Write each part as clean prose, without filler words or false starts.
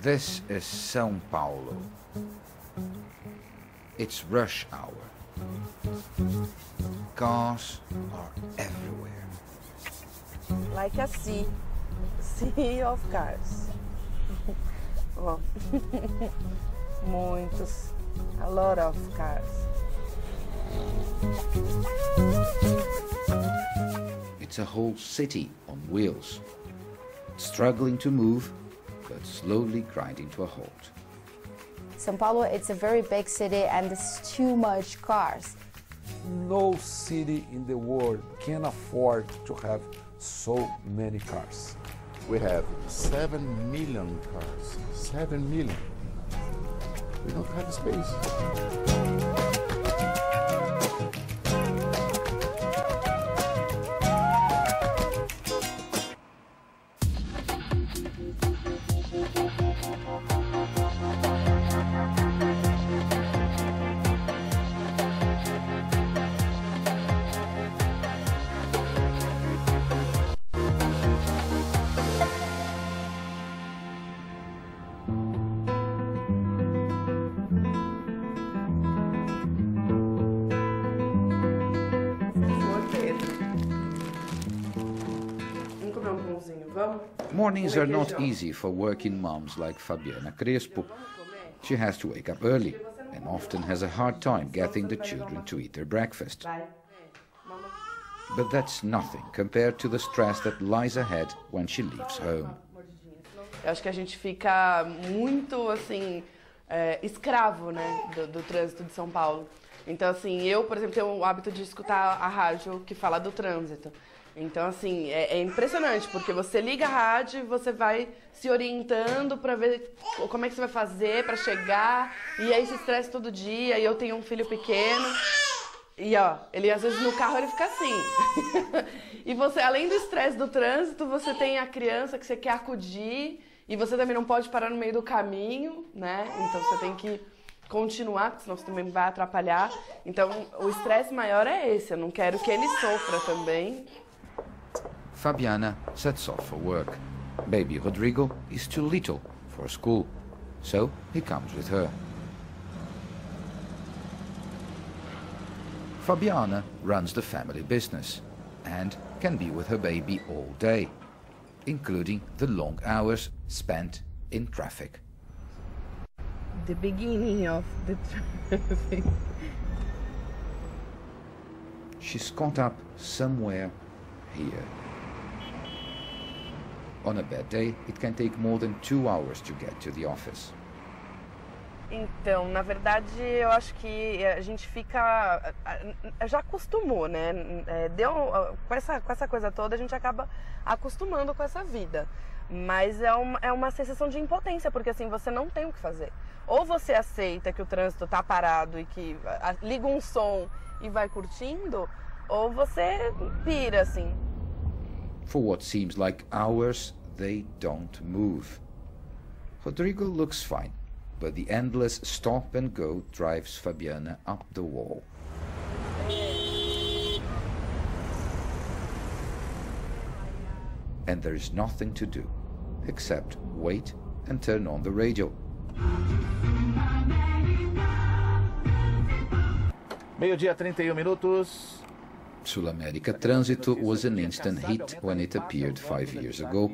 This is Sao Paulo. It's rush hour. Cars are everywhere. Like a sea of cars. Ó, muitos, a lot of cars. It's a whole city on wheels, struggling to move, but slowly grinding to a halt. Sao Paulo, it's a very big city and there's too much cars. No city in the world can afford to have so many cars. We have 7 million cars. 7 million. We don't have space. Mornings are not easy for working moms like Fabiana Crespo. She has to wake up early and often has a hard time getting the children to eat their breakfast. But that's nothing compared to the stress that lies ahead when she leaves home. Eu acho que a gente fica muito, assim, escravo, né, do trânsito de São Paulo. Então, assim, eu, por exemplo, tenho o hábito de escutar a rádio que fala do trânsito. Então, assim, é impressionante, porque você liga a rádio e você vai se orientando para ver como é que você vai fazer para chegar, e aí se estressa todo dia, e eu tenho um filho pequeno, e ó, ele às vezes no carro ele fica assim. E você, além do estresse do trânsito, você tem a criança que você quer acudir, e você também não pode parar no meio do caminho, né? Então você tem que continuar, porque senão você também vai atrapalhar. Então o estresse maior é esse, eu não quero que ele sofra também. Fabiana sets off for work. Baby Rodrigo is too little for school, so he comes with her. Fabiana runs the family business and can be with her baby all day, including the long hours spent in traffic. The beginning of the traffic. She's caught up somewhere here. On a bad day, it can take more than 2 hours to get to the office. Então, na verdade, eu acho que a gente fica... Já acostumou, né? Com essa coisa toda, a gente acaba acostumando com essa vida. Mas é uma sensação de impotência, porque assim, você não tem o que fazer. Ou você aceita que o trânsito está parado e que liga um som e vai curtindo, ou você pira, assim. For what seems like hours, they don't move. Rodrigo looks fine, but the endless stop and go drives Fabiana up the wall. And there is nothing to do, except wait and turn on the radio. Meio-dia, 31 minutos. Sul-America Trânsito was an instant hit when it appeared 5 years ago.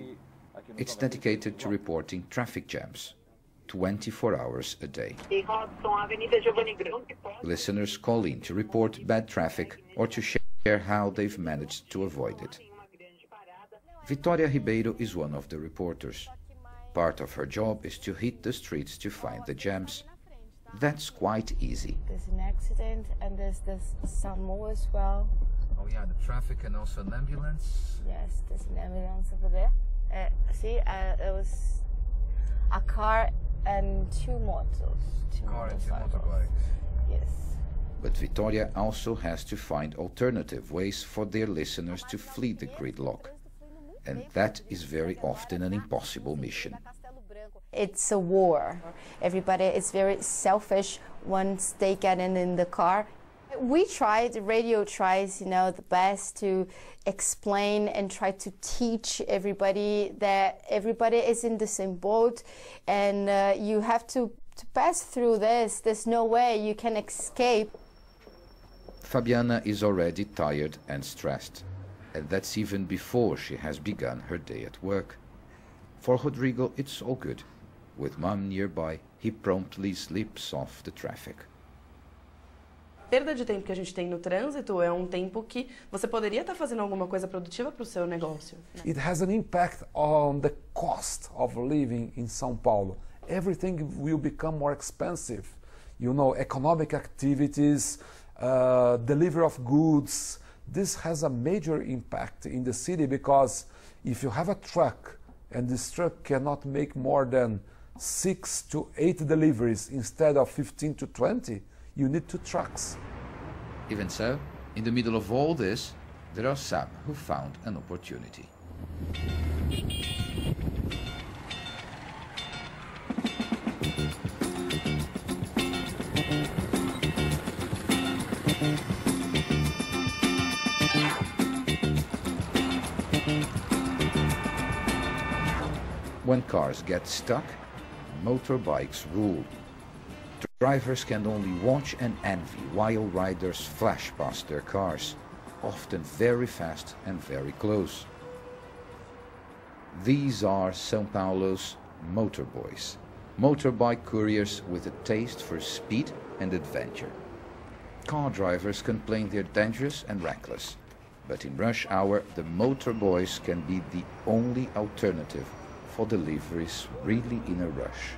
It's dedicated to reporting traffic jams, 24 hours a day. Listeners call in to report bad traffic or to share how they've managed to avoid it. Vitória Ribeiro is one of the reporters. Part of her job is to hit the streets to find the jams. That's quite easy. There's an accident and there's this SAMU as well. Oh yeah, the traffic and also an ambulance. Yes, there's an ambulance over there. See, it was a car and two motos. Two motorcycles. Yes. But Vitória also has to find alternative ways for their listeners to flee the gridlock. And that is very often an impossible mission. It's a war. Everybody is very selfish once they get in the car. The radio tries, the best to explain and try to teach everybody that everybody is in the same boat, and you have to pass through this. There's no way you can escape. Fabiana is already tired and stressed, and that's even before she has begun her day at work. For Rodrigo, it's all good. With Mom nearby, he promptly slips off the traffic. Perda de tempo que a gente tem no trânsito é um tempo que você poderia estar fazendo alguma coisa produtiva para o seu negócio. It has an impact on the cost of living in São Paulo. Everything will become more expensive. Economic activities, delivery of goods. This has a major impact in the city because if you have a truck and this truck cannot make more than 6 to 8 deliveries instead of 15 to 20, you need 2 trucks. Even so, in the middle of all this, there are some who found an opportunity. When cars get stuck, motorbikes rule. Drivers can only watch and envy while riders flash past their cars, often very fast and very close. These are São Paulo's motorboys, motorbike couriers with a taste for speed and adventure. Car drivers complain they're dangerous and reckless, but in rush hour the motorboys can be the only alternative for deliveries really in a rush.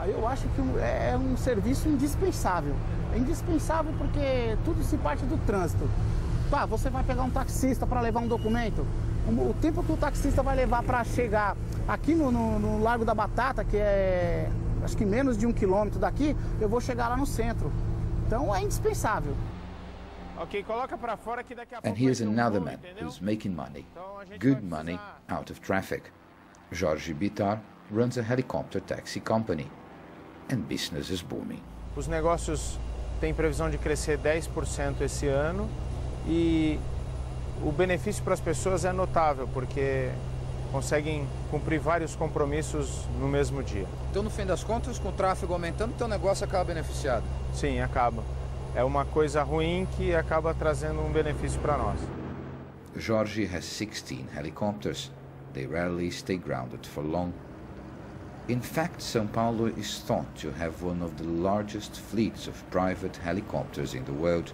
Eu acho que é um serviço indispensável. É indispensável porque tudo se parte do trânsito. Você vai pegar um taxista para levar um documento. O tempo que o taxista vai levar para chegar aqui no Largo da Batata, que é acho que menos de 1 quilômetro daqui, eu vou chegar lá no centro. Então é indispensável. And here's another man who's making money, good money, out of traffic. Jorge Bitar runs a helicopter taxi company, and business is booming. Os negócios têm previsão de crescer 10% esse ano e o benefício para as pessoas é notável, porque conseguem cumprir vários compromissos no mesmo dia. Então, no fim das contas, com o tráfego aumentando, teu negócio acaba beneficiado? Sim, acaba. É uma coisa ruim que acaba trazendo um benefício para nós. Jorge has 16 helicopters. They rarely stay grounded for long. In fact, São Paulo is thought to have one of the largest fleets of private helicopters in the world,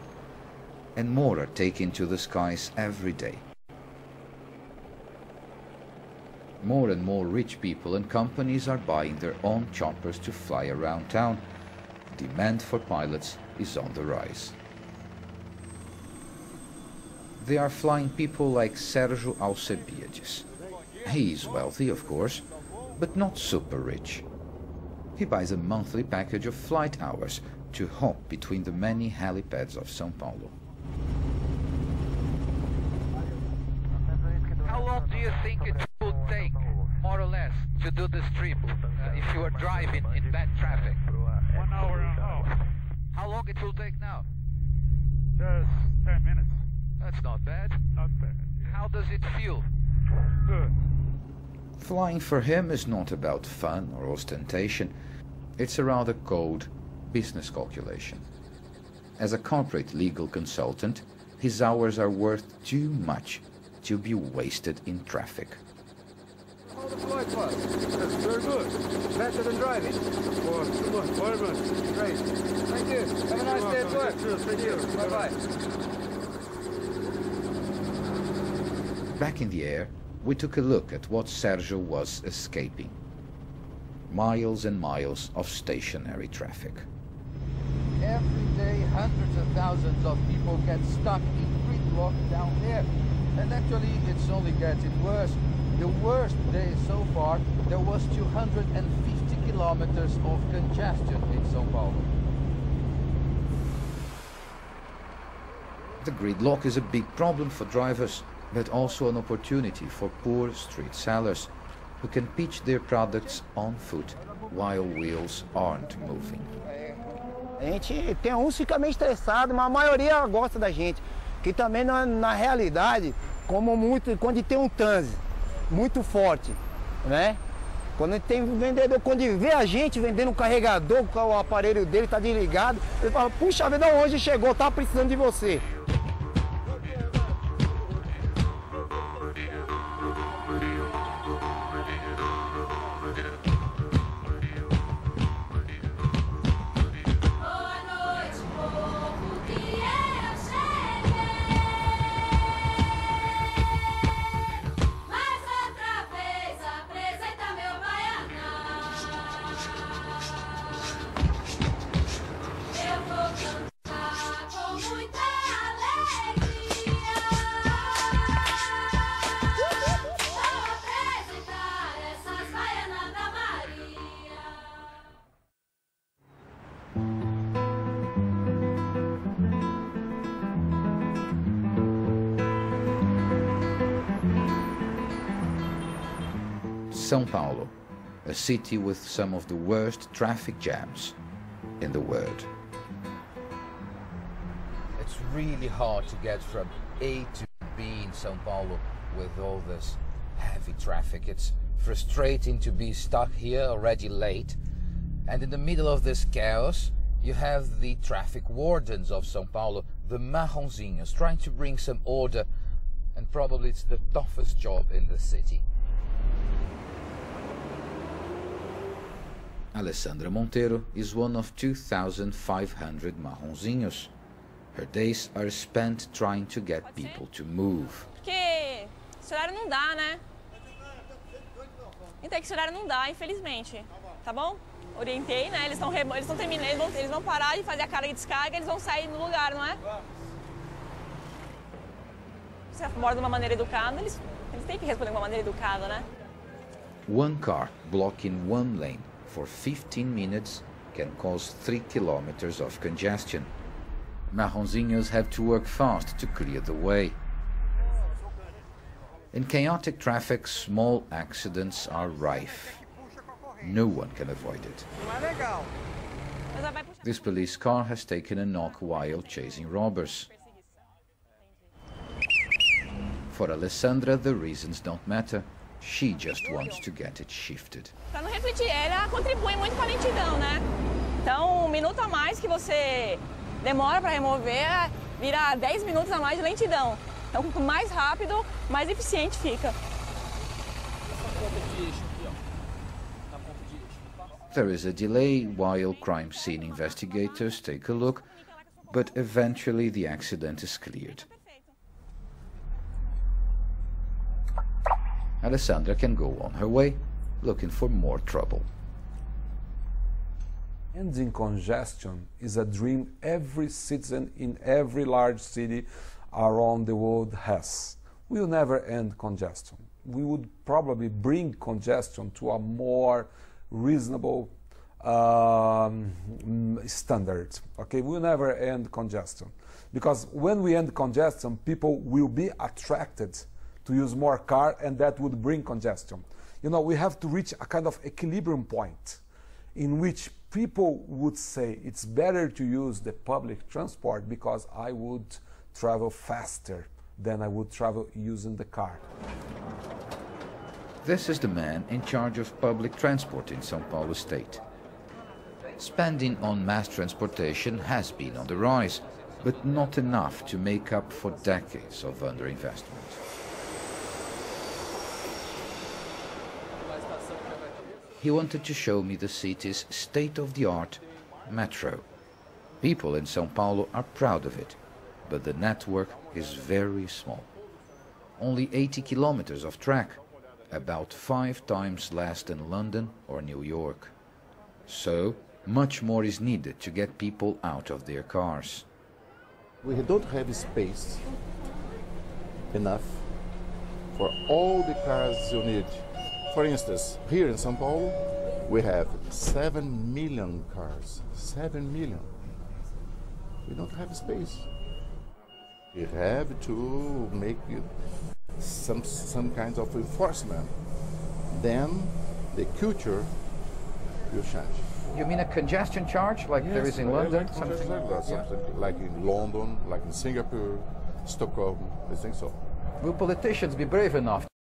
and more are taken to the skies every day. More and more rich people and companies are buying their own choppers to fly around town. Demand for pilots is on the rise. They are flying people like Sérgio Alcebiades. He is wealthy, of course, but not super rich. He buys a monthly package of flight hours to hop between the many helipads of São Paulo. How long do you think it would take, more or less, to do this trip if you were driving in bad traffic? 1 hour and a half. How long it will take now? Just 10 minutes. That's not bad. Not bad. How does it feel? Good. Flying for him is not about fun or ostentation. It's a rather cold business calculation. As a corporate legal consultant, his hours are worth too much to be wasted in traffic. How the flight was? That's very good. Better than driving. Too much. Very much. Great. Thank you. Have a nice day at work. Thank you. Bye-bye. Back in the air, we took a look at what Sergio was escaping. Miles and miles of stationary traffic. Every day, hundreds of thousands of people get stuck in gridlock down there. And actually, it's only getting worse. The worst day so far, there was 250 kilometers of congestion in Sao Paulo. The gridlock is a big problem for drivers, but also an opportunity for poor street sellers who can pitch their products on foot while wheels aren't moving. A gente tem uns que ficam meio estressados, mas a maioria gosta da gente. Que também na realidade, quando tem um trânsito muito forte, né? Quando tem vendedor, quando vê a gente vendendo um carregador, o aparelho dele está desligado, ele fala, puxa vida, hoje chegou, tá precisando de você. Sao Paulo, a city with some of the worst traffic jams in the world. It's really hard to get from A to B in Sao Paulo with all this heavy traffic. It's frustrating to be stuck here already late, and in the middle of this chaos you have the traffic wardens of Sao Paulo, the marronzinhos, trying to bring some order, and probably it's the toughest job in the city. Alessandra Monteiro is one of 2,500 marronzinhos. Her days are spent trying to get people to move. Porque esse horário não dá, né? Então, esse horário não dá, infelizmente. Tá bom? Orientei, né? Eles estão terminando, eles vão parar de fazer a carga e descarga, eles vão sair do lugar, não é? Se aborda de uma maneira educada, eles têm que responder de uma maneira educada, né? One car blocking one lane for 15 minutes can cause 3 kilometers of congestion. Marronzinhos have to work fast to clear the way. In chaotic traffic, small accidents are rife. No one can avoid it. This police car has taken a knock while chasing robbers. For Alessandra, the reasons don't matter. She just wants to get it shifted. Para não refletir, ela contribui muito com a lentidão, né? Então, 1 minuto a mais que você demora para remover, vira 10 minutos a mais de lentidão. Então, quanto mais rápido, mais eficiente fica. There is a delay while crime scene investigators take a look, but eventually the accident is cleared. Alessandra can go on her way, looking for more trouble. Ending congestion is a dream every citizen in every large city around the world has. We will never end congestion. We would probably bring congestion to a more reasonable standard. Okay, we will never end congestion. Because when we end congestion, people will be attracted to use more car, and that would bring congestion. You know, we have to reach a kind of equilibrium point in which people would say it's better to use the public transport because I would travel faster than I would travel using the car. This is the man in charge of public transport in Sao Paulo state. Spending on mass transportation has been on the rise, but not enough to make up for decades of underinvestment. He wanted to show me the city's state-of-the-art metro. People in Sao Paulo are proud of it, but the network is very small. Only 80 kilometers of track, about 5 times less than London or New York. So, much more is needed to get people out of their cars. We don't have space enough for all the cars you need. For instance, here in Sao Paulo, we have 7 million cars. 7 million. We don't have space. We have to make some kinds of enforcement. Then the culture will change. You mean a congestion charge like there is in London? Something like in London, like in Singapore, Stockholm, I think so. Will politicians be brave enough